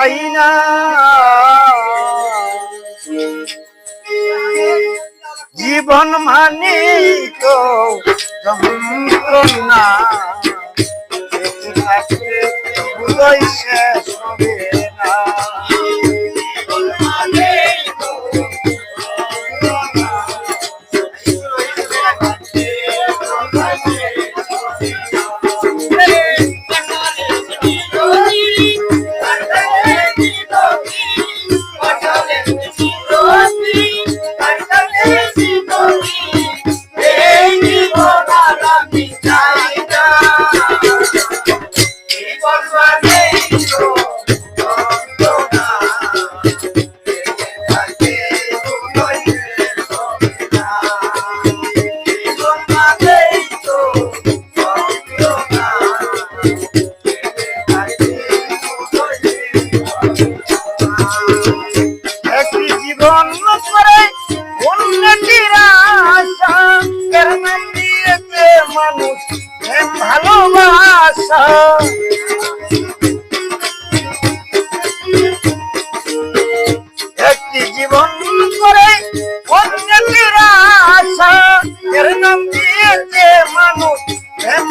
পাই না। জীবন মানে তো যন্ত্রণা, বেঁচে থাকতে হৃদয় শেষ হবে না। ভালোবাসা একটি জীবন করে অন্যের আশা, এর নাম দিয়েছে মানুষ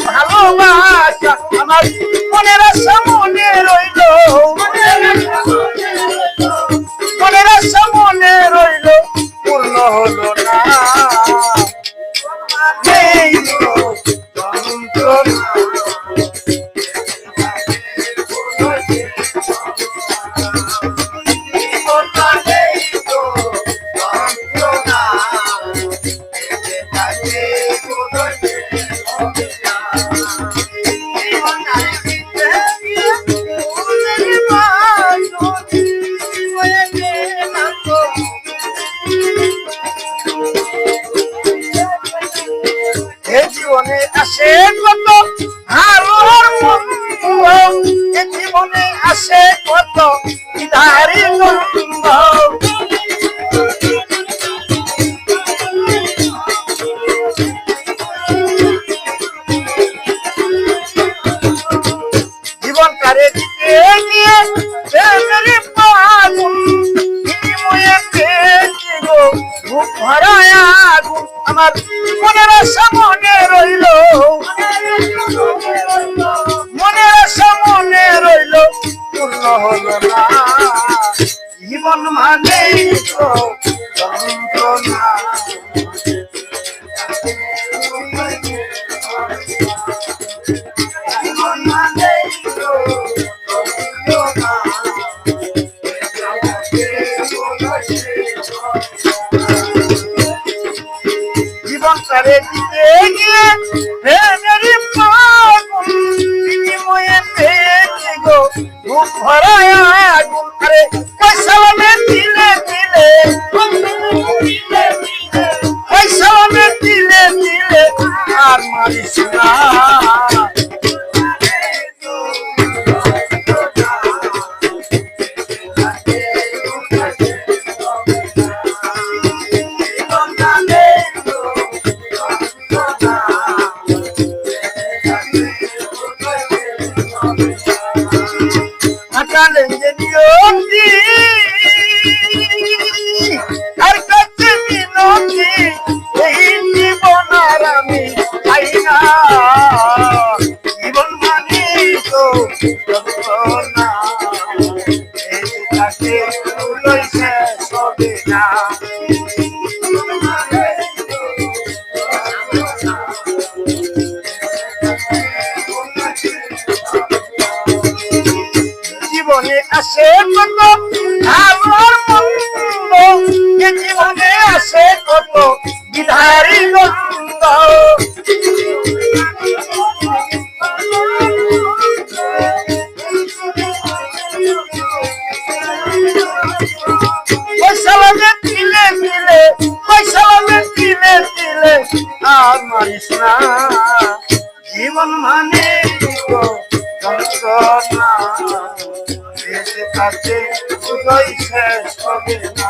ভালোবাসা। আমার মনের আশা মনে রইল, মনের আশা মনে রইল, পূর্ণ হলো না। জীবনে আসে কত ভালোর মন্দ, জীবনে আসে কত বিধারী দ্বন্দ্ব। জীবন কারে দিতে গিয়ে আগুন, বিনিময়ে পেয়েছি গো বুক ভরায় আগুন। আমার মনের আশা মনে রইল, মনের আশা মনে রইল, পূর্ণ হলো না। জীবন মানে তো যন্ত্রণা, জীবন মানে তো যন্ত্রণা। জীবন কারে দিতে গিয়ে প্রেমেরই পাগল, বিনিময়ে পেয়েছি গো বুক ভরায় আগুন। আরে পয়সা দিলে দিলে, পয়সা দিলে দিলে আর মারিস না। আর কাছে বিনতি এই জীবন আর আমি পাই না। জীবন মানে তো যন্ত্রণা, তাকে শেষ হবে না। জীবনে আসে কত ভালোর মন্দ, জীবনে আসে কত বিধারী দ্বন্দ্ব। পয়সা দিলে দিলে, পয়সা দিলে দিলে আর মারিস না। জীবন মানে তো যন্ত্রণা, বেঁচে থাকতে হৃদয় শেষ হবে না।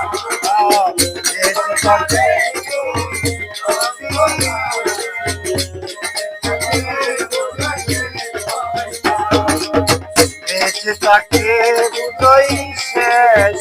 বেঁচে থাকতে বেঁচে তাকে বুঝই শেষ